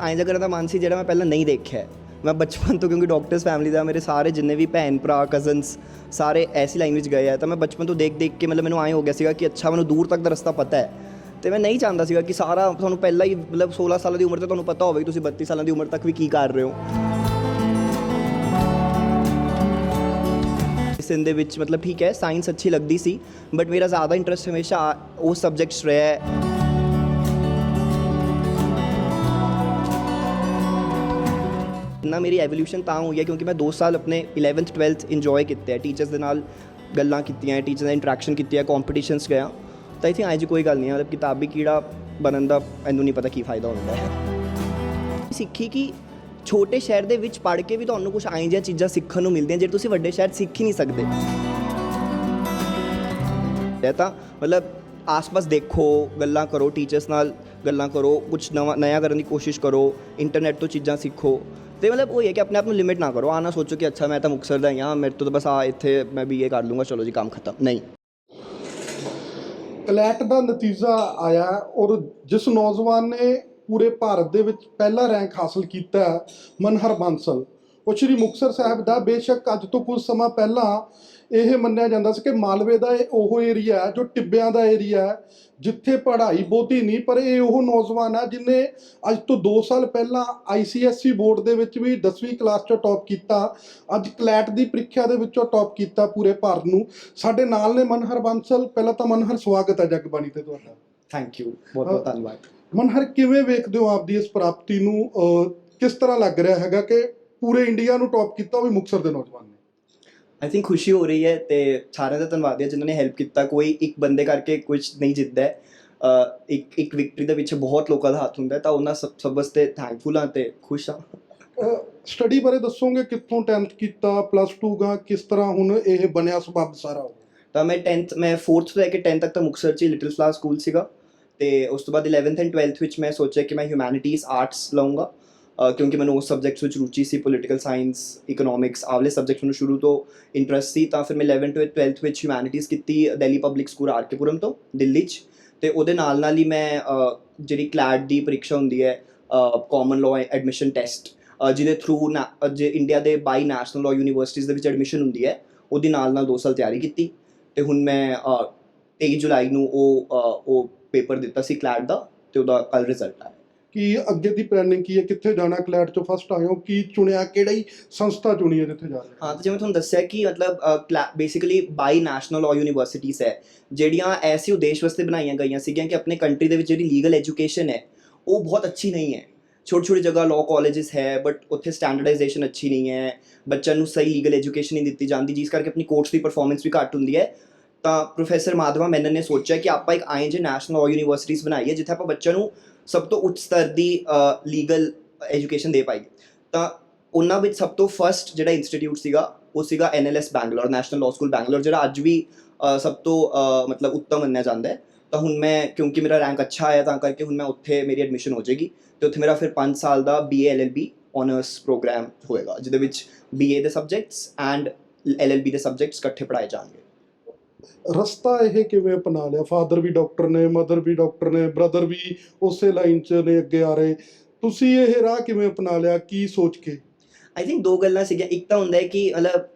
ਐਂ ਜਿਹਾ ਕਰਨ ਦਾ ਮਨ ਸੀ ਜਿਹੜਾ ਮੈਂ ਪਹਿਲਾਂ ਨਹੀਂ ਦੇਖਿਆ। ਮੈਂ ਬਚਪਨ ਤੋਂ, ਕਿਉਂਕਿ ਡਾਕਟਰਸ ਫੈਮਿਲੀ ਦਾ, ਮੇਰੇ ਸਾਰੇ ਜਿੰਨੇ ਵੀ ਭੈਣ ਭਰਾ ਕਜ਼ਨਸ ਸਾਰੇ ਐਸੀ ਲਾਈਨ ਵਿੱਚ ਗਏ ਆ, ਤਾਂ ਮੈਂ ਬਚਪਨ ਤੋਂ ਦੇਖ ਕੇ ਮਤਲਬ ਮੈਨੂੰ ਐਂ ਹੋ ਗਿਆ ਸੀਗਾ ਕਿ ਅੱਛਾ ਮੈਨੂੰ ਦੂਰ ਤੱਕ ਦਾ ਰਸਤਾ ਪਤਾ ਹੈ। ਅਤੇ ਮੈਂ ਨਹੀਂ ਚਾਹੁੰਦਾ ਸੀਗਾ ਕਿ ਸਾਰਾ ਤੁਹਾਨੂੰ ਪਹਿਲਾਂ ਹੀ ਮਤਲਬ 16 ਸਾਲਾਂ ਦੀ ਉਮਰ 'ਤੇ ਤੁਹਾਨੂੰ ਪਤਾ ਹੋਵੇ ਕਿ ਤੁਸੀਂ 32 ਸਾਲਾਂ ਦੀ ਉਮਰ ਤੱਕ ਵੀ ਕੀ ਕਰ ਰਹੇ ਹੋ। ਮੈਡੀਸਿਨ ਦੇ ਵਿੱਚ ਮਤਲਬ ਠੀਕ ਹੈ, ਸਾਇੰਸ ਅੱਛੀ ਲੱਗਦੀ ਸੀ, ਬਟ ਮੇਰਾ ਜ਼ਿਆਦਾ ਇੰਟਰਸਟ ਹਮੇਸ਼ਾ ਉਹ ਸਬਜੈਕਟਸ ਰਿਹਾ ਹੈ। ਨਾ ਮੇਰੀ ਐਵੋਲਿਊਸ਼ਨ ਤਾਂ ਹੋਈ ਹੈ ਕਿਉਂਕਿ ਮੈਂ 2 ਸਾਲ ਆਪਣੇ 11th 12th ਇੰਜੋਏ ਕੀਤੇ ਹੈ, ਟੀਚਰਸ ਦੇ ਨਾਲ ਗੱਲਾਂ ਕੀਤੀਆਂ, ਟੀਚਰ ਨਾਲ ਇੰਟਰੈਕਸ਼ਨ ਕੀਤੀ ਹੈ, ਕੰਪੀਟੀਸ਼ਨਸ ਗਿਆ। ਤਾਂ ਆਈ ਥਿੰਕ ਅੱਜ ਕੋਈ ਗੱਲ ਨਹੀਂ ਹੈ, ਮਤਲਬ ਕਿਤਾਬੀ ਕੀੜਾ ਬਣਨ ਦਾ ਮੈਨੂੰ ਨਹੀਂ ਪਤਾ ਕੀ ਫਾਇਦਾ ਹੁੰਦਾ ਹੈ। ਸਿੱਖੀ ਕਿ ਛੋਟੇ ਸ਼ਹਿਰ ਦੇ ਵਿੱਚ ਪੜ੍ਹ ਕੇ ਵੀ ਤੁਹਾਨੂੰ ਕੁਛ ਐਂ ਜਿਹੀਆਂ ਚੀਜ਼ਾਂ ਸਿੱਖਣ ਨੂੰ ਮਿਲਦੀਆਂ ਜਿਹੜੇ ਤੁਸੀਂ ਵੱਡੇ ਸ਼ਹਿਰ ਸਿੱਖ ਹੀ ਨਹੀਂ ਸਕਦੇ। ਤਾਂ ਮਤਲਬ ਆਸ-ਪਾਸ ਦੇਖੋ, ਗੱਲਾਂ ਕਰੋ, ਟੀਚਰਸ ਨਾਲ ਗੱਲਾਂ ਕਰੋ, ਕੁਛ ਨਵਾਂ ਕਰਨ ਦੀ ਕੋਸ਼ਿਸ਼ ਕਰੋ, ਇੰਟਰਨੈਟ ਤੋਂ ਚੀਜ਼ਾਂ ਸਿੱਖੋ। ਅਤੇ ਮਤਲਬ ਉਹ ਹੈ ਕਿ ਆਪਣੇ ਆਪ ਨੂੰ ਲਿਮਿਟ ਨਾ ਕਰੋ। ਆਹ ਨਾ ਸੋਚੋ ਕਿ ਅੱਛਾ ਮੈਂ ਤਾਂ ਮੁਕਤਸਰ ਦਾ ਹੀ ਹਾਂ, ਮੇਰੇ ਤੋਂ ਤਾਂ ਬਸ ਇੱਥੇ ਮੈਂ BA ਕਰ ਲੂੰਗਾ, ਚਲੋ ਜੀ ਕੰਮ ਖਤਮ। ਨਹੀਂ। ਕਲੈਟ ਦਾ ਨਤੀਜਾ ਆਇਆ ਔਰ ਜਿਸ ਨੌਜਵਾਨ ਨੇ ਪੂਰੇ ਭਾਰਤ ਦੇ ਵਿੱਚ ਪਹਿਲਾ ਰੈਂਕ ਹਾਸਲ ਕੀਤਾ ਮਨਹਰ ਬਾਂਸਲ, ਉਹ ਸ਼੍ਰੀ ਮੁਕਤਸਰ ਸਾਹਿਬ ਦਾ। ਬੇਸ਼ੱਕ ਅੱਜ ਤੋਂ ਕੁਝ ਸਮਾਂ ਪਹਿਲਾਂ ਇਹ ਮੰਨਿਆ ਜਾਂਦਾ ਸੀ ਕਿ ਮਾਲਵੇ ਦਾ ਇਹ ਉਹ ਏਰੀਆ ਜੋ ਟਿੱਬਿਆਂ ਦਾ ਏਰੀਆ ਹੈ ਜਿੱਥੇ ਪੜ੍ਹਾਈ ਬਹੁਤੀ ਨਹੀਂ, ਪਰ ਇਹ ਉਹ ਨੌਜਵਾਨ ਹੈ ਜਿਹਨੇ ਅੱਜ ਤੋਂ 2 ਸਾਲ ਪਹਿਲਾਂ ICSE ਬੋਰਡ ਦੇ ਵਿੱਚ ਵੀ 10ਵੀਂ ਕਲਾਸ 'ਚੋਂ ਟੌਪ ਕੀਤਾ, ਅੱਜ ਕਲੈਟ ਦੀ ਪ੍ਰੀਖਿਆ ਦੇ ਵਿੱਚੋਂ ਟੌਪ ਕੀਤਾ ਪੂਰੇ ਭਾਰਤ ਨੂੰ। ਸਾਡੇ ਨਾਲ ਨੇ ਮਨਹਰ ਬਾਂਸਲ। ਪਹਿਲਾਂ ਤਾਂ ਮਨਹਰ ਸਵਾਗਤ ਹੈ ਜਗਬਾਣੀ ਤੇ ਤੁਹਾਡਾ। ਥੈਂਕ ਯੂ, ਬਹੁਤ ਬਹੁਤ ਧੰਨਵਾਦ। ਮਨਹਰ, ਕਿਵੇਂ ਵੇਖਦੇ ਹੋ ਆਪਦੀ ਇਸ ਪ੍ਰਾਪਤੀ ਨੂੰ? ਕਿਸ ਤਰ੍ਹਾਂ ਲੱਗ ਰਿਹਾ ਹੈਗਾ ਕਿ ਪੂਰੇ ਇੰਡੀਆ ਨੂੰ ਟੌਪ ਕੀਤਾ, ਉਹ ਵੀ ਮੁਕਤਸਰ ਦੇ ਨੌਜਵਾਨ ਨੇ? ਆਈ ਥਿੰਕ ਖੁਸ਼ੀ ਹੋ ਰਹੀ ਹੈ ਅਤੇ ਸਾਰਿਆਂ ਦਾ ਧੰਨਵਾਦ ਹੈ ਜਿਨ੍ਹਾਂ ਨੇ ਹੈਲਪ ਕੀਤਾ। ਕੋਈ ਇੱਕ ਬੰਦੇ ਕਰਕੇ ਕੁਛ ਨਹੀਂ ਜਿੱਤਦਾ ਹੈ, ਇੱਕ ਵਿਕਟਰੀ ਦੇ ਵਿੱਚ ਬਹੁਤ ਲੋਕਾਂ ਦਾ ਹੱਥ ਹੁੰਦਾ, ਤਾਂ ਉਹਨਾਂ ਸਭ ਵਾਸਤੇ ਥੈਂਕਫੁਲ ਹਾਂ ਅਤੇ ਖੁਸ਼ ਹਾਂ। ਸਟੱਡੀ ਬਾਰੇ ਦੱਸੋਗੇ? ਕਿੱਥੋਂ 10th ਕੀਤਾ, +2 ਗਾ, ਕਿਸ ਤਰ੍ਹਾਂ ਹੁਣ ਇਹ ਬਣਿਆ ਸਬੱਬ ਸਾਰਾ? ਤਾਂ ਮੈਂ 4th ਤੋਂ ਲੈ ਕੇ 10th ਤੱਕ ਤਾਂ ਮੁਕਤਸਰ 'ਚ ਲਿਟਲ ਫਲਾਵਰ ਸਕੂਲ ਸੀਗਾ, ਅਤੇ ਉਸ ਤੋਂ ਬਾਅਦ 11th ਐਂਡ 12th ਵਿੱਚ ਮੈਂ ਸੋਚਿਆ ਕਿ ਮੈਂ ਹਿਊਮੈਨਿਟੀਜ਼ ਆਰਟਸ ਲਊਂਗਾ, ਕਿਉਂਕਿ ਮੈਨੂੰ ਉਸ ਸਬਜੈਕਟਸ ਵਿੱਚ ਰੁਚੀ ਸੀ। ਪੋਲੀਟੀਕਲ ਸਾਇੰਸ, ਇਕਨੋਮਿਕਸ, ਆਹ ਵਾਲੇ ਸਬਜੈਕਟ ਮੈਨੂੰ ਸ਼ੁਰੂ ਤੋਂ ਇੰਟਰਸਟ ਸੀ। ਤਾਂ ਫਿਰ ਮੈਂ 11th ਤੋਂ 12th ਵਿੱਚ ਹਿਊਮੈਨਿਟੀਜ਼ ਕੀਤੀ ਦਿੱਲੀ ਪਬਲਿਕ ਸਕੂਲ RK ਪੁਰਮ ਤੋਂ, ਦਿੱਲੀ 'ਚ। ਅਤੇ ਉਹਦੇ ਨਾਲ ਹੀ ਮੈਂ ਜਿਹੜੀ ਕਲੈਟ ਦੀ ਪ੍ਰੀਖਿਆ ਹੁੰਦੀ ਹੈ, ਕਾਮਨ ਲਾਅ ਐਡਮਿਸ਼ਨ ਟੈਸਟ, ਜਿਹਦੇ ਥਰੂ ਜੇ ਇੰਡੀਆ ਦੇ 22 ਨੈਸ਼ਨਲ ਲਾਅ ਯੂਨੀਵਰਸਿਟੀਜ਼ ਦੇ ਵਿੱਚ ਐਡਮਿਸ਼ਨ ਹੁੰਦੀ ਹੈ, ਉਹਦੀ ਨਾਲ 2 ਸਾਲ ਤਿਆਰੀ ਕੀਤੀ। ਅਤੇ ਹੁਣ ਮੈਂ 23 ਜੁਲਾਈ ਨੂੰ ਉਹ ਪੇਪਰ ਦਿੱਤਾ ਸੀ ਕਲੈਟ ਦਾ, ਅਤੇ ਉਹਦਾ ਕੱਲ੍ਹ ਰਿਜ਼ਲਟ ਆਇਆ। ਕੀ ਅੱਗੇ ਦੀ ਪਲੈਨਿੰਗ ਕੀ ਹੈ? ਕਿੱਥੇ ਜਾਣਾ? ਕਲੈਟ 'ਚੋਂ ਫਸਟ ਆਏ ਹੋ, ਕੀ ਚੁਣਿਆ? ਕਿਹੜੀ ਸੰਸਥਾ ਚੁਣੀ ਹੈ ਜਿੱਥੇ ਜਾ ਰਹੇ? ਹਾਂ, ਤਾਂ ਜਿਵੇਂ ਤੁਹਾਨੂੰ ਦੱਸਿਆ ਕਿ ਮਤਲਬ ਬੇਸਿਕਲੀ 22 ਨੈਸ਼ਨਲ ਲਾਅ ਯੂਨੀਵਰਸਿਟੀਜ਼ ਹੈ ਜਿਹੜੀਆਂ ਐਸੇ ਉਦੇਸ਼ ਵਾਸਤੇ ਬਣਾਈਆਂ ਗਈਆਂ ਸੀਗੀਆਂ ਕਿ ਆਪਣੇ ਕੰਟਰੀ ਦੇ ਵਿੱਚ ਜਿਹੜੀ ਲੀਗਲ ਐਜੂਕੇਸ਼ਨ ਹੈ ਉਹ ਬਹੁਤ ਅੱਛੀ ਨਹੀਂ ਹੈ। ਛੋਟੀ ਜਗ੍ਹਾ ਲਾਅ ਕਾਲਜਿਸ ਹੈ, ਬਟ ਉੱਥੇ ਸਟੈਂਡਰਡਾਈਜੇਸ਼ਨ ਅੱਛੀ ਨਹੀਂ ਹੈ, ਬੱਚਿਆਂ ਨੂੰ ਸਹੀ ਲੀਗਲ ਐਜੂਕੇਸ਼ਨ ਨਹੀਂ ਦਿੱਤੀ ਜਾਂਦੀ, ਜਿਸ ਕਰਕੇ ਆਪਣੀ ਕੋਰਟਸ ਦੀ ਪਰਫਾਰਮੈਂਸ ਵੀ ਘੱਟ ਹੁੰਦੀ ਹੈ। ਤਾਂ ਪ੍ਰੋਫੈਸਰ ਮਾਧਵਾ ਮੈਨਨ ਨੇ ਸੋਚਿਆ ਕਿ ਆਪਾਂ ਇੱਕ INJ ਨੈਸ਼ਨਲ ਲਾਅ ਯੂਨੀਵਰਸਿਟੀਜ਼ ਬਣਾਈਏ ਜਿੱਥੇ ਆਪਾਂ ਬੱਚਿਆਂ ਨੂੰ ਸਭ ਤੋਂ ਉੱਚ ਸਤਰ ਦੀ ਲੀਗਲ ਐਜੂਕੇਸ਼ਨ ਦੇ ਪਾਈਏ। ਤਾਂ ਉਹਨਾਂ ਵਿੱਚ ਸਭ ਤੋਂ ਫਸਟ ਜਿਹੜਾ ਇੰਸਟੀਟਿਊਟ ਸੀਗਾ ਉਹ ਸੀਗਾ NLS Bangalore, national law school Bangalore, ਜਿਹੜਾ ਅੱਜ ਵੀ ਸਭ ਤੋਂ ਮਤਲਬ ਉੱਤਮ ਮੰਨਿਆ ਜਾਂਦਾ ਹੈ। ਤਾਂ ਹੁਣ ਮੈਂ, ਕਿਉਂਕਿ ਮੇਰਾ ਰੈਂਕ ਅੱਛਾ ਆਇਆ, ਤਾਂ ਕਰਕੇ ਹੁਣ ਮੈਂ ਉੱਥੇ ਮੇਰੀ ਐਡਮਿਸ਼ਨ ਹੋ ਜਾਏਗੀ, ਅਤੇ ਉੱਥੇ ਮੇਰਾ ਫਿਰ 5 ਸਾਲ ਦਾ BA LLB ਔਨਰਸ ਪ੍ਰੋਗਰਾਮ ਹੋਏਗਾ, ਜਿਹਦੇ ਵਿੱਚ BA ਦੇ ਸਬਜੈਕਟਸ ਐਂਡ LLB ਦੇ ਸਬਜੈਕਟਸ ਇਕੱਠੇ ਪੜ੍ਹਾਏ ਜਾਣਗੇ। ਰਸਤਾ ਇਹ ਕਿਵੇਂ ਅਪਣਾ ਲਿਆ? ਫਾਦਰ ਵੀ ਡਾਕਟਰ ਨੇ, ਮਦਰ ਵੀ ਡਾਕਟਰ ਨੇ, ਬ੍ਰਦਰ ਵੀ ਉਸੇ ਲਾਈਨ 'ਚ ਨੇ, ਅੱਗੇ ਆ ਰਹੇ। ਤੁਸੀਂ ਇਹ ਰਾਹ ਕਿਵੇਂ ਅਪਣਾ ਲਿਆ? ਕੀ ਸੋਚ ਕੇ? ਆਈ ਥਿੰਕ 2 ਗੱਲਾਂ ਸੀਗੀਆਂ। ਇੱਕ ਤਾਂ ਹੁੰਦਾ ਹੈ ਕਿ ਮਤਲਬ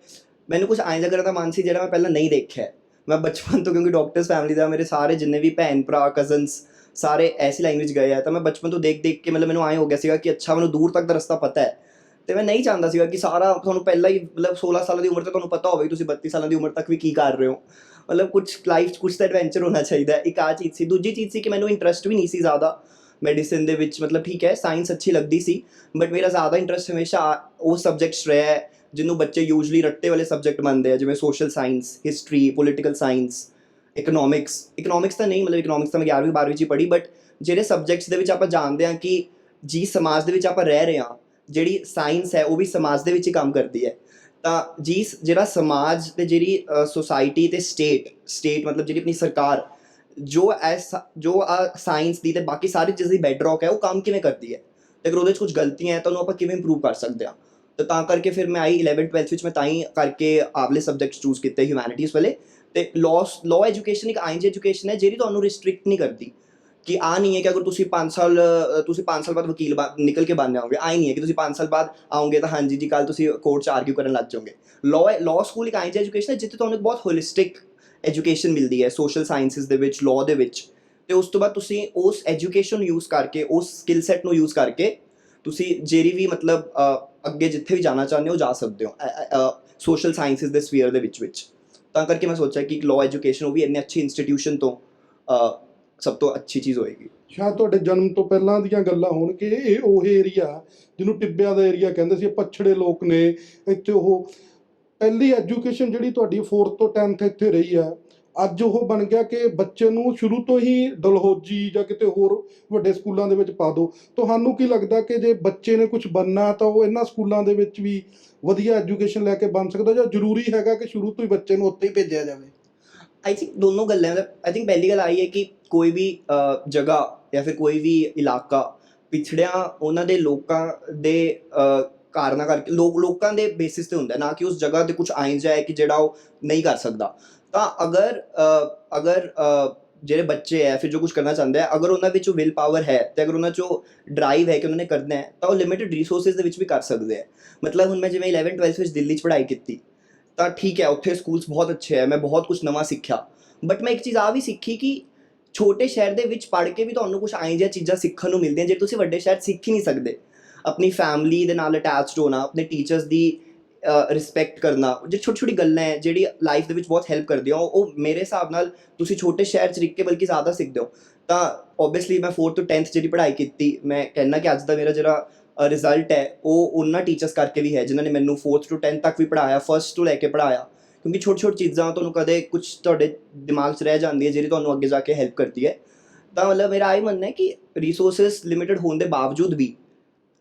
ਮੈਨੂੰ ਕੁਛ ਐਂ ਜਿਹਾ ਕਰਨ ਦਾ ਮਨ ਸੀ ਜਿਹੜਾ ਮੈਂ ਪਹਿਲਾਂ ਨਹੀਂ ਦੇਖਿਆ। ਮੈਂ ਬਚਪਨ ਤੋਂ, ਕਿਉਂਕਿ ਡਾਕਟਰਸ ਫੈਮਿਲੀ ਦਾ, ਮੇਰੇ ਸਾਰੇ ਜਿੰਨੇ ਵੀ ਭੈਣ ਭਰਾ ਕਜ਼ਨਸ ਸਾਰੇ ਐਸੀ ਲਾਈਨ ਵਿੱਚ ਗਏ ਆ, ਤਾਂ ਮੈਂ ਬਚਪਨ ਤੋਂ ਦੇਖ ਕੇ ਮਤਲਬ ਮੈਨੂੰ ਐਂ ਹੋ ਗਿਆ ਸੀਗਾ ਕਿ ਅੱਛਾ ਮੈਨੂੰ ਦੂਰ ਤੱਕ ਦਾ ਰਸਤਾ ਪਤਾ ਹੈ। ਅਤੇ ਮੈਂ ਨਹੀਂ ਚਾਹੁੰਦਾ ਸੀਗਾ ਕਿ ਸਾਰਾ ਤੁਹਾਨੂੰ ਪਹਿਲਾਂ ਹੀ ਮਤਲਬ 16 ਸਾਲਾਂ ਦੀ ਉਮਰ 'ਤੇ ਤੁਹਾਨੂੰ ਪਤਾ ਹੋਵੇ ਕਿ ਤੁਸੀਂ 32 ਸਾਲਾਂ ਦੀ ਉਮਰ ਤੱਕ ਵੀ ਕੀ ਕਰ ਰਹੇ ਹੋ। ਮਤਲਬ ਕੁਛ ਲਾਈਫ 'ਚ ਕੁਛ ਤਾਂ ਐਡਵੈਂਚਰ ਹੋਣਾ ਚਾਹੀਦਾ। ਇੱਕ ਆਹ ਚੀਜ਼ ਸੀ। ਦੂਜੀ ਚੀਜ਼ ਸੀ ਕਿ ਮੈਨੂੰ ਇੰਟਰਸਟ ਵੀ ਨਹੀਂ ਸੀ ਜ਼ਿਆਦਾ ਮੈਡੀਸਿਨ ਦੇ ਵਿੱਚ। ਮਤਲਬ ਠੀਕ ਹੈ, ਸਾਇੰਸ ਅੱਛੀ ਲੱਗਦੀ ਸੀ, ਬਟ ਮੇਰਾ ਜ਼ਿਆਦਾ ਇੰਟਰਸਟ ਹਮੇਸ਼ਾ ਉਹ ਸਬਜੈਕਟਸ ਰਿਹਾ ਹੈ ਜਿਹਨੂੰ ਬੱਚੇ ਯੂਜਲੀ ਰੱਟੇ ਵਾਲੇ ਸਬਜੈਕਟ ਮੰਨਦੇ ਆ, ਜਿਵੇਂ social science, history, political science, economics ਤਾਂ ਨਹੀਂ, ਮਤਲਬ ਇਕਨੋਮਿਕਸ ਤਾਂ ਮੈਂ 11ਵੀਂ 12ਵੀਂ 'ਚ ਹੀ ਪੜ੍ਹੀ, ਬਟ ਜਿਹੜੇ ਸਬਜੈਕਟਸ ਦੇ ਵਿੱਚ ਆਪਾਂ ਜਾਣਦੇ ਹਾਂ ਕਿ ਜੀ ਸਮਾਜ ਦੇ ਵਿੱਚ ਆਪਾਂ ਰਹਿ ਰਹੇ ਹਾਂ, ਜਿਹੜੀ ਸਾਇੰਸ ਹੈ ਉਹ ਵੀ ਸਮਾਜ ਦੇ ਵਿੱਚ ਹੀ ਕੰਮ ਕਰਦੀ ਹੈ। ਤਾਂ ਜਿਹੜਾ ਸਮਾਜ ਅਤੇ ਜਿਹੜੀ ਸੋਸਾਇਟੀ ਅਤੇ ਸਟੇਟ ਮਤਲਬ ਜਿਹੜੀ ਆਪਣੀ ਸਰਕਾਰ ਜੋ ਸਾਇੰਸ ਦੀ ਅਤੇ ਬਾਕੀ ਸਾਰੀ ਚੀਜ਼ਾਂ ਦੀ ਬੈਡਰੌਕ ਹੈ, ਉਹ ਕੰਮ ਕਿਵੇਂ ਕਰਦੀ ਹੈ, ਅਤੇ ਅਗਰ ਉਹਦੇ 'ਚ ਕੁਛ ਗਲਤੀਆਂ ਹੈ ਤਾਂ ਉਹਨੂੰ ਆਪਾਂ ਕਿਵੇਂ ਇੰਪਰੂਵ ਕਰ ਸਕਦੇ ਹਾਂ। ਤਾਂ ਕਰਕੇ ਫਿਰ ਮੈਂ 11th 12th ਵਿੱਚ ਮੈਂ ਤਾਂ ਹੀ ਕਰਕੇ ਆਵਲੇ ਸਬਜੈਕਟਸ ਚੂਜ਼ ਕੀਤੇ ਹਿਊਮੈਨਿਟੀਜ਼ ਵਾਲੇ। ਅਤੇ ਲਾਅ ਐਜੂਕੇਸ਼ਨ ਇੱਕ INJ ਐਜੂਕੇਸ਼ਨ ਹੈ ਜਿਹੜੀ ਤੁਹਾਨੂੰ ਰਿਸਟ੍ਰਿਕਟ ਨਹੀਂ ਕਰਦੀ ਕਿ ਆ ਨਹੀਂ ਹੈ ਕਿ ਅਗਰ ਤੁਸੀਂ 5 ਸਾਲ ਬਾਅਦ ਵਕੀਲ ਨਿਕਲ ਕੇ ਬਣ ਜਾਓਗੇ, ਆਈ ਨਹੀਂ ਹੈ ਕਿ ਤੁਸੀਂ 5 ਸਾਲ ਬਾਅਦ ਆਓਗੇ ਤਾਂ ਹਾਂਜੀ ਜੀ ਕੱਲ ਤੁਸੀਂ ਕੋਰਟ 'ਚ ਆਰਗਿਊ ਕਰਨ ਲੱਗ ਜਾਓਗੇ। ਲਾਅ ਸਕੂਲ ਇੱਕ ਆਈ ਜਿਹੀ ਐਜੂਕੇਸ਼ਨ ਹੈ ਜਿੱਥੇ ਤੁਹਾਨੂੰ ਇੱਕ ਬਹੁਤ ਹੋਲਿਸਟਿਕ ਐਜੂਕੇਸ਼ਨ ਮਿਲਦੀ ਹੈ ਸੋਸ਼ਲ ਸਾਇੰਸਿਸ ਦੇ ਵਿੱਚ, ਲਾਅ ਦੇ ਵਿੱਚ, ਤੇ ਉਸ ਤੋਂ ਬਾਅਦ ਤੁਸੀਂ ਉਸ ਐਜੂਕੇਸ਼ਨ ਨੂੰ ਯੂਜ਼ ਕਰਕੇ, ਉਸ ਸਕਿੱਲ ਸੈਟ ਨੂੰ ਯੂਜ਼ ਕਰਕੇ ਤੁਸੀਂ ਜਿਹੜੀ ਵੀ ਮਤਲਬ ਅੱਗੇ ਜਿੱਥੇ ਵੀ ਜਾਣਾ ਚਾਹੁੰਦੇ ਹੋ ਜਾ ਸਕਦੇ ਹੋ ਸੋਸ਼ਲ ਸਾਇੰਸਿਸ ਦੇ ਸਫੀਅਰ ਦੇ ਵਿੱਚ। ਤਾਂ ਕਰਕੇ ਮੈਂ ਸੋਚਿਆ ਕਿ ਇੱਕ ਲਾਅ ਐਜੂਕੇਸ਼ਨ ਉਹ ਵੀ ਇੰਨੇ ਅੱਛੀ ਇੰਸਟੀਟਿਊਸ਼ਨ ਤੋਂ ਸਭ ਤੋਂ ਅੱਛੀ ਚੀਜ਼ ਹੋਏਗੀ। ਸ਼ਾਇਦ ਤੁਹਾਡੇ ਜਨਮ ਤੋਂ ਪਹਿਲਾਂ ਦੀਆਂ ਗੱਲਾਂ ਹੋਣ ਕਿ ਇਹ ਉਹ ਏਰੀਆ ਜਿਹਨੂੰ ਟਿੱਬਿਆਂ ਦਾ ਏਰੀਆ ਕਹਿੰਦੇ ਸੀ, ਪਛੜੇ ਲੋਕ ਨੇ ਇੱਥੇ। ਉਹ ਪਹਿਲੀ ਐਜੂਕੇਸ਼ਨ ਜਿਹੜੀ ਤੁਹਾਡੀ 4th ਤੋਂ 10th ਇੱਥੇ ਰਹੀ ਆ, ਅੱਜ ਉਹ ਬਣ ਗਿਆ ਕਿ ਬੱਚੇ ਨੂੰ ਸ਼ੁਰੂ ਤੋਂ ਹੀ ਡਲਹੌਜੀ ਜਾਂ ਕਿਤੇ ਹੋਰ ਵੱਡੇ ਸਕੂਲਾਂ ਦੇ ਵਿੱਚ ਪਾ ਦਿਓ। ਤੁਹਾਨੂੰ ਕੀ ਲੱਗਦਾ ਕਿ ਜੇ ਬੱਚੇ ਨੇ ਕੁਝ ਬਣਨਾ ਤਾਂ ਉਹ ਇਹਨਾਂ ਸਕੂਲਾਂ ਦੇ ਵਿੱਚ ਵੀ ਵਧੀਆ ਐਜੂਕੇਸ਼ਨ ਲੈ ਕੇ ਬਣ ਸਕਦਾ, ਜਾਂ ਜ਼ਰੂਰੀ ਹੈਗਾ ਕਿ ਸ਼ੁਰੂ ਤੋਂ ਹੀ ਬੱਚੇ ਨੂੰ ਉੱਥੇ ਹੀ ਭੇਜਿਆ ਜਾਵੇ? आई थिंक दोनों गल्लां मतलब आई थिंक पहली गल आई है कि कोई भी जगह या फिर कोई भी इलाका पिछड़िया उन्होंने लोगों के ਕਾਰਨਾਂ ਕਰਕੇ ਲੋਕਾਂ ਦੇ ਬੇਸਿਸ ਤੇ ਹੁੰਦਾ, ਨਾ ਕਿ ਉਸ ਜਗ੍ਹਾ ਤੇ ਕੁਝ ਆਇਨ ਜਾਏ ਕਿ ਜਿਹੜਾ ਉਹ ਨਹੀਂ ਕਰ ਸਕਦਾ। ਤਾਂ ਅਗਰ ਜਿਹੜੇ ਬੱਚੇ ਹੈ ਫਿਰ ਜੋ ਕੁਝ ਕਰਨਾ ਚਾਹੁੰਦੇ ਹੈ, ਅਗਰ ਉਹਨਾਂ ਵਿੱਚ ਵਿਲ ਪਾਵਰ ਹੈ ਤੇ ਅਗਰ ਉਹਨਾਂ 'ਚੋਂ ਡਰਾਈਵ ਹੈ ਕਿ ਉਹਨਾਂ ਨੇ ਕਰਨਾ ਹੈ, ਤਾਂ ਉਹ ਲਿਮਿਟਡ ਰਿਸੋਰਸਿਸ ਦੇ ਵਿੱਚ ਵੀ ਕਰ ਸਕਦੇ ਹੈ। ਮਤਲਬ ਹੁਣ ਮੈਂ ਜਿਵੇਂ 11th 12th ਵਿੱਚ ਦਿੱਲੀ 'ਚ ਪੜ੍ਹਾਈ ਕੀਤੀ, ਤਾਂ ਠੀਕ ਹੈ ਉੱਥੇ ਸਕੂਲਸ ਬਹੁਤ ਅੱਛੇ ਹੈ, ਮੈਂ ਬਹੁਤ ਕੁਝ ਨਵਾਂ ਸਿੱਖਿਆ, ਬਟ ਮੈਂ ਇੱਕ ਚੀਜ਼ ਆ ਵੀ ਸਿੱਖੀ ਕਿ ਛੋਟੇ ਸ਼ਹਿਰ ਦੇ ਵਿੱਚ ਪੜ੍ਹ ਕੇ ਵੀ ਤੁਹਾਨੂੰ ਕੁਝ ਆਈ ਜਿਹੀਆਂ ਚੀਜ਼ਾਂ ਸਿੱਖਣ ਨੂੰ ਮਿਲਦੀਆਂ ਜਿਹੜੇ ਤੁਸੀਂ ਵੱਡੇ ਸ਼ਹਿਰ ਸਿੱਖ ਹੀ ਨਹੀਂ ਸਕਦੇ। ਆਪਣੀ ਫੈਮਿਲੀ ਦੇ ਨਾਲ ਅਟੈਚਡ ਹੋਣਾ, ਆਪਣੇ ਟੀਚਰਸ ਦੀ ਰਿਸਪੈਕਟ ਕਰਨਾ, ਜਿਹੜੀ ਛੋਟੀ ਛੋਟੀ ਗੱਲਾਂ ਹੈ ਜਿਹੜੀ ਲਾਈਫ ਦੇ ਵਿੱਚ ਬਹੁਤ ਹੈਲਪ ਕਰਦੀਆਂ, ਉਹ ਮੇਰੇ ਹਿਸਾਬ ਨਾਲ ਤੁਸੀਂ ਛੋਟੇ ਸ਼ਹਿਰ 'ਚ ਰਹਿ ਕੇ ਬਲਕਿ ਜ਼ਿਆਦਾ ਸਿੱਖਦੇ ਹੋ। ਤਾਂ ਓਬਵੀਅਸਲੀ ਮੈਂ 4th ਤੋਂ 10th ਜਿਹੜੀ ਪੜ੍ਹਾਈ ਕੀਤੀ, ਮੈਂ ਕਹਿੰਦਾ ਕਿ ਅੱਜ ਦਾ ਮੇਰਾ ਜਿਹੜਾ ਰਿਜ਼ਲਟ ਹੈ ਉਹ ਉਹਨਾਂ ਟੀਚਰਸ ਕਰਕੇ ਵੀ ਹੈ ਜਿਨ੍ਹਾਂ ਨੇ ਮੈਨੂੰ 4th ਤੋਂ 10th ਤੱਕ ਵੀ ਪੜ੍ਹਾਇਆ, 1st ਤੋਂ ਲੈ ਕੇ ਪੜ੍ਹਾਇਆ। ਕਿਉਂਕਿ ਛੋਟੀ ਛੋਟੀ ਚੀਜ਼ਾਂ ਤੁਹਾਨੂੰ ਕਦੇ ਕੁਝ ਤੁਹਾਡੇ ਦਿਮਾਗ 'ਚ ਰਹਿ ਜਾਂਦੀ ਹੈ ਜਿਹੜੀ ਤੁਹਾਨੂੰ ਅੱਗੇ ਜਾ ਕੇ ਹੈਲਪ ਕਰਦੀ ਹੈ। ਤਾਂ ਮਤਲਬ ਮੇਰਾ ਇਹ ਮੰਨਣਾ ਹੈ ਕਿ ਰਿਸੋਰਸਿਸ ਲਿਮਿਟਡ ਹੋਣ ਦੇ ਬਾਵਜੂਦ ਵੀ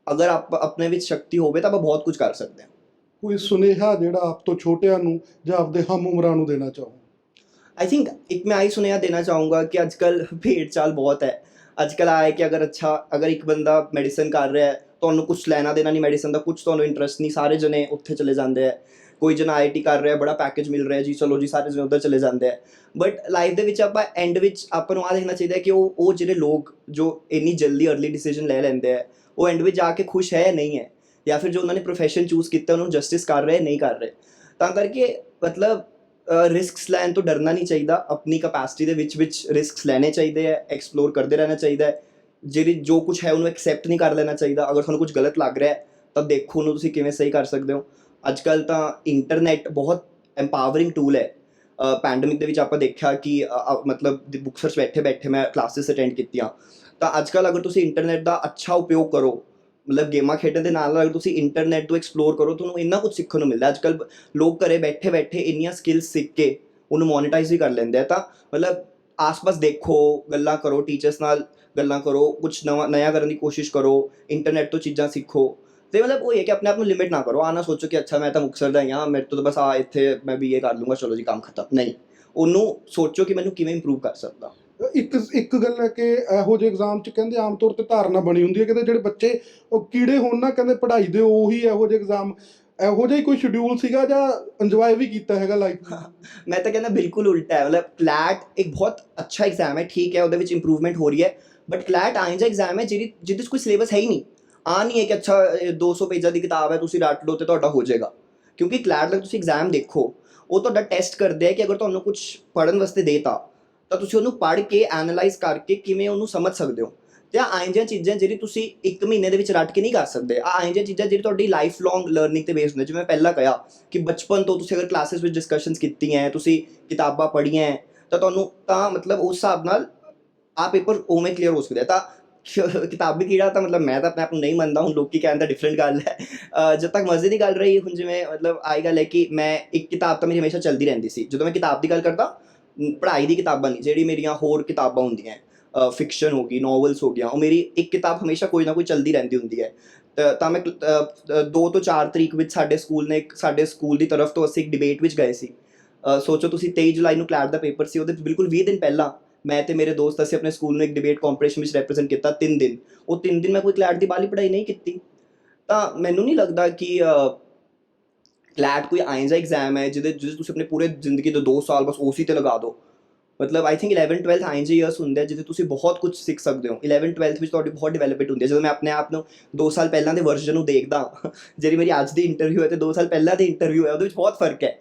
ਅਗਰ ਆਪਣੇ ਵਿੱਚ ਸ਼ਕਤੀ ਹੋਵੇ ਤਾਂ ਆਪਾਂ ਬਹੁਤ ਕੁਝ ਕਰ ਸਕਦੇ ਹਾਂ। ਕੋਈ ਸੁਨੇਹਾ ਜਿਹੜਾ ਆਪ ਤੋਂ ਛੋਟਿਆਂ ਨੂੰ ਜਾਂ ਆਪਦੇ ਹਮ ਉਮਰਾਂ ਨੂੰ ਦੇਣਾ ਚਾਹੋ? आई थिंक एक मैं आई सुनेहा देना चाहूँगा कि आजकल भेड़ चाल बहुत है। आजकल आया कि अगर एक बंदा मैडिसन कर रहा है तो उन्होंने कुछ लेना देना नहीं मैडिसन का, कुछ तो इंटरस्ट नहीं, सारे जने उत्थे चले जाते हैं। कोई जना IIT कर रहा है, बड़ा पैकेज मिल रहा है जी, चलो जी सारे जने उधर चले जाते हैं। बट लाइफ ਦੇ ਵਿੱਚ ਆਪਾਂ एंड ਵਿੱਚ ਆਪਾਂ ਨੂੰ ਆ ਦੇਖਣਾ ਚਾਹੀਦਾ ਕਿ ਉਹ ਜਿਹੜੇ ਲੋਕ ਜੋ ਇੰਨੀ ਜਲਦੀ अर्ली डिसीजन ਲੈ ਲੈਂਦੇ ਆ, ਉਹ एंड ਵਿੱਚ ਜਾ ਕੇ ਖੁਸ਼ ਹੈ ਨਹੀਂ ਹੈ, ਜਾਂ ਫਿਰ ਜੋ ਉਹਨਾਂ ਨੇ ਪ੍ਰੋਫੈਸ਼ਨ ਚੂਜ਼ ਕੀਤਾ ਉਹਨੂੰ ਜਸਟਿਸ ਕਰ ਰਹੇ ਨਹੀਂ ਕਰ ਰਹੇ। ਤਾਂ ਕਰਕੇ ਮਤਲਬ ਰਿਸਕਸ ਲੈਣ ਤੋਂ ਡਰਨਾ ਨਹੀਂ ਚਾਹੀਦਾ, ਆਪਣੀ ਕਪੈਸਿਟੀ ਦੇ ਵਿੱਚ ਰਿਸਕਸ ਲੈਣੇ ਚਾਹੀਦੇ ਹੈ, ਐਕਸਪਲੋਰ ਕਰਦੇ ਰਹਿਣਾ ਚਾਹੀਦਾ ਹੈ। ਜੋ ਕੁਝ ਹੈ ਉਹਨੂੰ ਐਕਸੈਪਟ ਨਹੀਂ ਕਰ ਲੈਣਾ ਚਾਹੀਦਾ। ਅਗਰ ਤੁਹਾਨੂੰ ਕੁਝ ਗਲਤ ਲੱਗ ਰਿਹਾ ਹੈ ਤਾਂ ਦੇਖੋ ਉਹਨੂੰ ਤੁਸੀਂ ਕਿਵੇਂ ਸਹੀ ਕਰ ਸਕਦੇ ਹੋ। ਅੱਜ ਕੱਲ੍ਹ ਤਾਂ ਇੰਟਰਨੈਟ ਬਹੁਤ ਐਮਪਾਵਰਿੰਗ ਟੂਲ ਹੈ। ਪੈਂਡੇਮਿਕ ਦੇ ਵਿੱਚ ਆਪਾਂ ਦੇਖਿਆ ਕਿ ਮਤਲਬ ਬੁੱਕ ਸਰਚ ਬੈਠੇ ਬੈਠੇ ਮੈਂ ਕਲਾਸਿਸ ਅਟੈਂਡ ਕੀਤੀਆਂ। ਤਾਂ ਅੱਜ ਕੱਲ੍ਹ ਅਗਰ ਤੁਸੀਂ ਇੰਟਰਨੈਟ ਦਾ ਅੱਛਾ ਉਪਯੋਗ ਕਰੋ, ਮਤਲਬ ਗੇਮਾਂ ਖੇਡਣ ਦੇ ਨਾਲ ਅਗਰ ਤੁਸੀਂ ਇੰਟਰਨੈਟ ਤੋਂ ਐਕਸਪਲੋਰ ਕਰੋ, ਤੁਹਾਨੂੰ ਇੰਨਾ ਕੁਝ ਸਿੱਖਣ ਨੂੰ ਮਿਲਦਾ। ਅੱਜ ਕੱਲ੍ਹ ਲੋਕ ਘਰੇ ਬੈਠੇ ਬੈਠੇ ਇੰਨੀਆਂ ਸਕਿੱਲਸ ਸਿੱਖ ਕੇ ਉਹਨੂੰ ਮੋਨੀਟਾਈਜ਼ ਵੀ ਕਰ ਲੈਂਦੇ ਆ। ਤਾਂ ਮਤਲਬ ਆਸ-ਪਾਸ ਦੇਖੋ, ਗੱਲਾਂ ਕਰੋ, ਟੀਚਰਸ ਨਾਲ ਗੱਲਾਂ ਕਰੋ, ਕੁਝ ਨਵਾਂ ਕਰਨ ਦੀ ਕੋਸ਼ਿਸ਼ ਕਰੋ, ਇੰਟਰਨੈਟ ਤੋਂ ਚੀਜ਼ਾਂ ਸਿੱਖੋ। ਅਤੇ ਮਤਲਬ ਉਹ ਇਹ ਕਿ ਆਪਣੇ ਆਪ ਨੂੰ ਲਿਮਿਟ ਨਾ ਕਰੋ। ਨਾ ਸੋਚੋ ਕਿ ਅੱਛਾ ਮੈਂ ਤਾਂ ਮੁਕਤਸਰ ਦਾ ਹੀ ਹਾਂ, ਮੇਰੇ ਤੋਂ ਤਾਂ ਬਸ ਇੱਥੇ ਮੈਂ BA ਕਰ ਲੂੰਗਾ, ਚਲੋ ਜੀ ਕੰਮ ਖਤਮ। ਨਹੀਂ, ਉਹਨੂੰ ਸੋਚੋ ਕਿ ਮੈਨੂੰ ਕਿਵੇਂ ਇੰਪਰੂਵ ਕਰ ਸਕਦਾ। ਇੱਕ ਗੱਲ ਹੈ ਕਿ ਇਹੋ ਜਿਹੇ ਐਗਜ਼ਾਮ 'ਚ ਕਹਿੰਦੇ ਆਮ ਤੌਰ 'ਤੇ ਧਾਰਨਾ ਬਣੀ ਹੁੰਦੀ ਹੈ ਕਿ ਜਿਹੜੇ ਬੱਚੇ ਉਹ ਕੀੜੇ ਹੋਣ ਨਾ, ਕਹਿੰਦੇ ਪੜ੍ਹਾਈ ਦੇ ਉਹੀ ਇਹੋ ਜਿਹੇ ਐਗਜ਼ਾਮ, ਇਹੋ ਜਿਹਾ ਹੀ ਕੋਈ ਸ਼ਡਿਊਲ ਸੀਗਾ ਜਾਂ ਇੰਜੋਏ ਵੀ ਕੀਤਾ ਹੈਗਾ ਲਾਈਫ? ਮੈਂ ਤਾਂ ਕਹਿੰਦਾ ਬਿਲਕੁਲ ਉਲਟਾ ਹੈ। ਮਤਲਬ ਕਲੈਟ ਇੱਕ ਬਹੁਤ ਅੱਛਾ ਐਗਜ਼ਾਮ ਹੈ, ਠੀਕ ਹੈ ਉਹਦੇ ਵਿੱਚ ਇੰਪਰੂਵਮੈਂਟ ਹੋ ਰਹੀ ਹੈ, ਬਟ ਕਲੈਟ ਆਏ ਜਿਹਾ ਐਗਜ਼ਾਮ ਹੈ ਜਿਹਦੇ 'ਚ ਕੋਈ ਸਿਲੇਬਸ ਹੈ ਹੀ ਨਹੀਂ। ਨਹੀਂ ਹੈ ਕਿ ਅੱਛਾ 200 ਪੇਜਾਂ ਦੀ ਕਿਤਾਬ ਹੈ, ਤੁਸੀਂ ਰੱਟ ਲਓ ਅਤੇ ਤੁਹਾਡਾ ਹੋ ਜਾਏਗਾ। ਕਿਉਂਕਿ ਕਲੈਟ ਦਾ ਤੁਸੀਂ ਐਗਜ਼ਾਮ ਦੇਖੋ, ਉਹ ਤੁਹਾਡਾ ਟੈਸਟ ਕਰਦੇ ਆ ਕਿ ਅਗਰ ਤੁਹਾਨੂੰ ਕੁਝ ਪੜ੍ਹਨ ਵਾਸਤੇ ਦੇਤਾ ਤਾਂ ਤੁਸੀਂ ਉਹਨੂੰ ਪੜ੍ਹ ਕੇ ਐਨਾਲਾਈਜ਼ ਕਰਕੇ ਕਿਵੇਂ ਉਹਨੂੰ ਸਮਝ ਸਕਦੇ ਹੋ। ਅਤੇ ਆਹ ਜਿਹੀਆਂ ਚੀਜ਼ਾਂ ਜਿਹੜੀ ਤੁਸੀਂ 1 ਮਹੀਨੇ ਦੇ ਵਿੱਚ ਰੱਟ ਕੇ ਨਹੀਂ ਕਰ ਸਕਦੇ। ਆਹ ਜਿਹੀਆਂ ਚੀਜ਼ਾਂ ਜਿਹੜੀ ਤੁਹਾਡੀ ਲਾਈਫ ਲੌਂਗ ਲਰਨਿੰਗ 'ਤੇ ਬੇਸ ਹੁੰਦੇ। ਜਿਵੇਂ ਮੈਂ ਪਹਿਲਾਂ ਕਿਹਾ ਕਿ ਬਚਪਨ ਤੋਂ ਤੁਸੀਂ ਅਗਰ ਕਲਾਸਿਸ ਵਿੱਚ ਡਿਸਕਸ਼ਨਸ ਕੀਤੀਆਂ, ਤੁਸੀਂ ਕਿਤਾਬਾਂ ਪੜ੍ਹੀਆਂ ਤਾਂ ਤੁਹਾਨੂੰ ਤਾਂ ਮਤਲਬ ਉਸ ਹਿਸਾਬ ਨਾਲ ਆਹ ਪੇਪਰ ਉਵੇਂ ਕਲੀਅਰ ਹੋ ਸਕਦਾ। ਤਾਂ ਕਿਤਾਬੀ ਕੀੜਾ ਤਾਂ ਮਤਲਬ ਮੈਂ ਤਾਂ ਆਪਣੇ ਆਪ ਨੂੰ ਨਹੀਂ ਮੰਨਦਾ। ਹੁਣ ਲੋਕ ਕਹਿਣ ਦਾ ਡਿਫਰੈਂਟ ਗੱਲ ਹੈ। ਜਦ ਤੱਕ ਮਜ਼ੇ ਦੀ ਗੱਲ ਰਹੀ, ਹੁਣ ਜਿਵੇਂ ਮਤਲਬ ਆਹੀ ਗੱਲ ਹੈ ਕਿ ਮੈਂ ਇੱਕ ਕਿਤਾਬ ਤਾਂ ਮੇਰੀ ਹਮੇਸ਼ਾ ਚੱਲਦੀ ਰਹਿੰਦੀ ਸੀ। ਜਦੋਂ ਮੈਂ ਕਿਤਾਬ ਦੀ ਗੱਲ ਕਰਦਾ, ਪੜ੍ਹਾਈ ਦੀ ਕਿਤਾਬਾਂ ਨਹੀਂ, ਜਿਹੜੀ ਮੇਰੀਆਂ ਹੋਰ ਕਿਤਾਬਾਂ ਹੁੰਦੀਆਂ, ਫਿਕਸ਼ਨ ਹੋ ਗਈ, ਨੋਵਲਸ ਹੋ ਗਿਆ, ਉਹ ਮੇਰੀ ਇੱਕ ਕਿਤਾਬ ਹਮੇਸ਼ਾ ਕੋਈ ਨਾ ਕੋਈ ਚੱਲਦੀ ਰਹਿੰਦੀ ਹੁੰਦੀ ਹੈ। ਤਾਂ ਮੈਂ 2 ਤੋਂ 4 ਤਰੀਕ ਵਿੱਚ ਸਾਡੇ ਸਕੂਲ ਦੀ ਤਰਫ ਤੋਂ ਅਸੀਂ ਇੱਕ ਡਿਬੇਟ ਵਿੱਚ ਗਏ ਸੀ। ਸੋਚੋ ਤੁਸੀਂ 23 ਜੁਲਾਈ ਨੂੰ ਕਲੈਟ ਦਾ ਪੇਪਰ ਸੀ, ਉਹਦੇ ਬਿਲਕੁਲ 20 ਦਿਨ ਪਹਿਲਾਂ ਮੈਂ ਅਤੇ ਮੇਰੇ ਦੋਸਤ ਅਸੀਂ ਆਪਣੇ ਸਕੂਲ ਨੂੰ ਇੱਕ ਡਿਬੇਟ ਕੰਪੀਟੀਸ਼ਨ ਵਿੱਚ ਰੈਪਰੈਜ਼ੈਂਟ ਕੀਤਾ 3 ਦਿਨ। ਉਹ 3 ਦਿਨ ਮੈਂ ਕੋਈ ਕਲੈਟ ਦੀ ਬਾਹਲੀ ਪੜ੍ਹਾਈ ਨਹੀਂ ਕੀਤੀ। ਤਾਂ ਮੈਨੂੰ ਨਹੀਂ ਲੱਗਦਾ ਕਿ ਕਲੈਟ ਕੋਈ ਆਏ ਜਿਹਾ ਐਗਜ਼ਾਮ ਹੈ ਜਿਹਦੇ ਤੁਸੀਂ ਆਪਣੇ ਪੂਰੇ ਜ਼ਿੰਦਗੀ ਦੇ 2 ਸਾਲ ਬਸ ਉਸੀ 'ਤੇ ਲਗਾ ਦਿਓ। ਮਤਲਬ ਆਈ ਥਿੰਕ 11 12th ਆਈਐਨਜੀ ਈਅਰਸ ਹੁੰਦੇ ਆ ਜਿੱਥੇ ਤੁਸੀਂ ਬਹੁਤ ਕੁਝ ਸਿੱਖ ਸਕਦੇ ਹੋ। 11 12th ਵਿੱਚ ਤੁਹਾਡੀ ਬਹੁਤ ਡਿਵੈਲਪਮੈਂਟ ਹੁੰਦੀ ਹੈ। ਜਦੋਂ ਮੈਂ ਆਪਣੇ ਆਪ ਨੂੰ 2 ਸਾਲ ਪਹਿਲਾਂ ਦੇ ਵਰਜ਼ਨ ਨੂੰ ਦੇਖਦਾ, ਜਿਹੜੀ ਮੇਰੀ ਅੱਜ ਦੀ ਇੰਟਰਵਿਊ ਹੈ ਤੇ 2 ਸਾਲ ਪਹਿਲਾਂ ਦੀ ਇੰਟਰਵਿਊ ਹੈ, ਉਹਦੇ ਵਿੱਚ ਬਹੁਤ ਫਰਕ ਹੈ।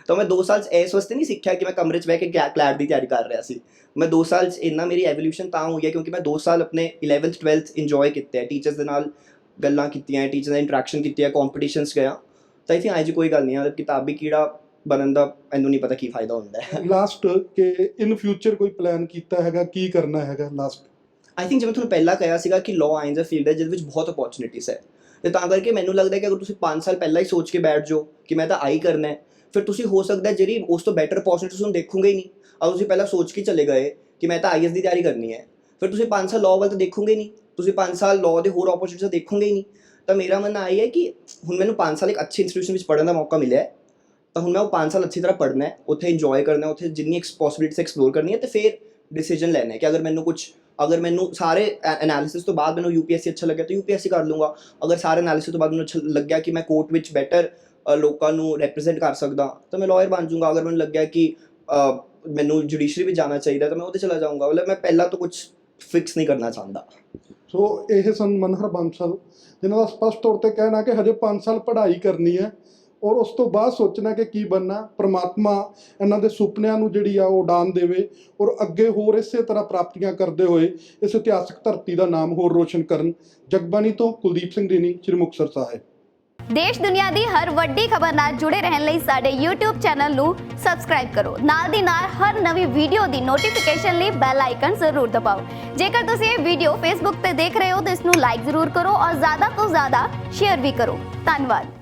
ਤਾਂ ਮੈਂ 2 ਸਾਲ 'ਚ ਇਸ ਵਾਸਤੇ ਨਹੀਂ ਸਿੱਖਿਆ ਕਿ ਮੈਂ ਕਮਰੇ 'ਚ ਬਹਿ ਕੇ ਕਲੈਟ ਦੀ ਤਿਆਰੀ ਕਰ ਰਿਹਾ ਸੀ। ਮੈਂ 2 ਸਾਲ 'ਚ ਇੰਨਾ ਮੇਰੀ ਐਵੋਲਿਊਸ਼ਨ ਤਾਂ ਹੋਈ ਹੈ ਕਿਉਂਕਿ ਮੈਂ 2 ਸਾਲ ਆਪਣੇ 11th 12th ਇੰਜੋਏ ਕੀਤੇ ਹੈ, ਟੀਚਰਸ ਦੇ ਨਾਲ ਗੱਲਾਂ ਕੀਤੀਆਂ, ਟੀਚਰ ਨਾਲ ਇੰਟਰੈਕਸ਼ਨ ਕੀਤੀ ਹੈ, ਕੰਪੀਟੀਸ਼ਨਸ ਗਿਆ। ਤਾਂ ਆਈ ਥਿੰਕ ਅੱਜ ਕੋਈ ਗੱਲ ਨਹੀਂ ਹੈ, ਕਿਤਾਬੀ ਕੀੜਾ ਬਣਨ ਦਾ ਮੈਨੂੰ ਨਹੀਂ ਪਤਾ ਕੀ ਫਾਇਦਾ ਹੁੰਦਾ ਹੈ। ਲਾਸਟ ਕਿ ਇਨ ਫਿਊਚਰ ਕੋਈ ਪਲਾਨ ਕੀਤਾ ਹੈਗਾ, ਕੀ ਕਰਨਾ ਹੈਗਾ ਲਾਸਟ? ਆਈ ਥਿੰਕ ਜਿਵੇਂ ਤੁਹਾਨੂੰ ਪਹਿਲਾਂ ਕਿਹਾ ਸੀਗਾ ਕਿ ਲਾਅ ਆਇਨਸ ਦਾ ਫੀਲਡ ਹੈ ਜਿਹਦੇ ਵਿੱਚ ਬਹੁਤ ਅਪੋਰਚੁਨਿਟੀਜ਼ ਹੈ, ਤੇ ਤਾਂ ਕਰਕੇ ਮੈਨੂੰ ਲੱਗਦਾ ਕਿ ਅਗਰ ਤੁਸੀਂ 5 ਸਾਲ ਪਹਿਲਾਂ ਹੀ ਸੋਚ ਕੇ ਬੈਠ ਜਾਓ ਕਿ ਮੈਂ ਤਾਂ ਆਈ ਕਰਨਾ ਹੈ, ਫਿਰ ਤੁਸੀਂ ਹੋ ਸਕਦਾ ਜਿਹੜੀ ਉਸ ਤੋਂ ਬੈਟਰ ਅਪੋਰਚੁਨਿਟੀ ਤੁਹਾਨੂੰ ਦੇਖੋਗੇ ਹੀ ਨਹੀਂ। ਅਗਰ ਤੁਸੀਂ ਪਹਿਲਾਂ ਸੋਚ ਕੇ ਚਲੇ ਗਏ ਕਿ ਮੈਂ ਤਾਂ ਆਈਐਸ ਦੀ ਤਿਆਰੀ ਕਰਨੀ ਹੈ, ਫਿਰ ਤੁਸੀਂ 5 ਸਾਲ ਲਾਅ ਵੱਲ ਤਾਂ ਦੇਖੋਗੇ ਨਹੀਂ, ਤੁਸੀਂ 5 ਸਾਲ ਲਾਅ ਦੇ ਹੋਰ ਅਪੋਰਚੁਨਿਟੀਜ਼ ਦੇਖੋਗੇ ਹੀ ਨਹੀਂ। ਤਾਂ ਮੇਰਾ ਮੰਨਣਾ ਆਈ ਹੈ ਕਿ ਹੁਣ ਮੈਨੂੰ 5 ਸਾਲ ਇੱਕ ਅੱਛੀ ਇੰਸਟੀਟਿਊਸ਼ਨ ਵਿੱਚ ਪੜ੍ਹਨ ਦਾ ਮੌਕਾ ਮਿਲਿਆ ਹੈ, ਤਾਂ ਹੁਣ ਮੈਂ ਉਹ 5 ਸਾਲ ਅੱਛੀ ਤਰ੍ਹਾਂ ਪੜ੍ਹਨਾ ਹੈ, ਉੱਥੇ ਇੰਜੋਏ ਕਰਨਾ ਹੈ, ਉੱਥੇ ਜਿੰਨੀ ਪੋਸਿਬਿਲਿਟੀਜ਼ ਐਕਸਪਲੋਰ ਕਰਨੀ ਹੈ, ਤੇ ਫਿਰ ਡਿਸੀਜਨ ਲੈਣਾ ਹੈ ਕਿ ਅਗਰ ਮੈਨੂੰ ਸਾਰੇ ਐਨਾਲਿਸਿਸ ਤੋਂ ਬਾਅਦ ਮੈਨੂੰ ਯੂਪੀਐਸਸੀ ਅੱਛਾ ਲੱਗਿਆ ਤਾਂ ਯੂਪੀਐਸਸੀ ਕਰ ਲੂੰਗਾ। ਅਗਰ ਸਾਰੇ ਐਨਾਲਿਸਿਸ ਤੋਂ ਬਾਅਦ ਮੈਨੂੰ ਅੱਛਾ ਲੱਗਿਆ ਕਿ ਮੈਂ ਕੋਰਟ ਵਿੱਚ ਬੈਟਰ ਲੋਕਾਂ ਨੂੰ ਰੈਪਰੈਜ਼ੈਂਟ ਕਰ ਸਕਦਾ ਤਾਂ ਮੈਂ ਲਾਇਰ ਬਣ ਜਾਊਂਗਾ। ਅਗਰ ਮੈਨੂੰ ਲੱਗਿਆ ਕਿ ਮੈਨੂੰ ਜੁਡੀਸ਼ਰੀ ਵਿੱਚ ਜਾਣਾ ਚਾਹੀਦਾ ਤਾਂ ਮੈਂ ਉਹਦੇ ਚਲਾ ਜਾਊਂਗਾ। ਮਤਲਬ ਮੈਂ ਪਹਿਲਾਂ ਤੋਂ ਕੁਝ ਫਿਕਸ ਨਹੀਂ ਕਰਨਾ ਚਾਹੁੰਦਾ। ਸੋ ਇਹ ਸਨ ਮਨਹਰ ਬਾਂਸਲ, ਜਿਨ੍ਹਾਂ ਦਾ ਸਪਸ਼ਟ ਤੌਰ 'ਤੇ ਕਹਿਣਾ ਕਿ ਹਜੇ 5 ਸਾਲ ਪੜ੍ਹਾਈ ਕਰਨੀ ਹੈ ਔਰ ਉਸ ਤੋਂ ਬਾਅਦ ਸੋਚਣਾ ਕਿ ਕੀ ਬਣਨਾ। ਪ੍ਰਮਾਤਮਾ ਇਹਨਾਂ ਦੇ ਸੁਪਨਿਆਂ ਨੂੰ ਜਿਹੜੀ ਆ ਉਹ ਉਡਾਨ ਦੇਵੇ ਔਰ ਅੱਗੇ ਹੋਰ ਇਸੇ ਤਰ੍ਹਾਂ ਪ੍ਰਾਪਤੀਆਂ ਕਰਦੇ ਹੋਏ ਇਸ ਇਤਿਹਾਸਕ ਧਰਤੀ ਦਾ ਨਾਮ ਹੋਰ ਰੋਸ਼ਨ ਕਰਨ। ਜਗਬਾਣੀ ਤੋਂ ਕੁਲਦੀਪ ਸਿੰਘ ਰੀਨੀ, ਸ੍ਰੀ ਮੁਕਤਸਰ ਸਾਹਿਬ। ਦੇਸ਼ ਦੁਨੀਆ ਦੀ ਹਰ ਵੱਡੀ ਖਬਰ ਨਾਲ ਜੁੜੇ ਰਹਿਣ ਲਈ ਸਾਡੇ YouTube ਚੈਨਲ ਨੂੰ ਸਬਸਕ੍ਰਾਈਬ ਕਰੋ। ਨਾਲ ਦੀ ਨਾਲ ਹਰ ਨਵੀਂ ਵੀਡੀਓ ਦੀ ਨੋਟੀਫਿਕੇਸ਼ਨ ਲਈ ਬੈਲ ਆਈਕਨ ਜ਼ਰੂਰ ਦਬਾਓ। ਜੇਕਰ ਤੁਸੀਂ ਇਹ ਵੀਡੀਓ Facebook ਤੇ ਦੇਖ ਰਹੇ ਹੋ ਤਾਂ ਇਸ ਨੂੰ ਲਾਈਕ ਜ਼ਰੂਰ ਕਰੋ ਔਰ ਜ਼ਿਆਦਾ ਤੋਂ ਜ਼ਿਆਦਾ ਸ਼ੇਅਰ ਵੀ ਕਰੋ। ਧੰਨਵਾਦ।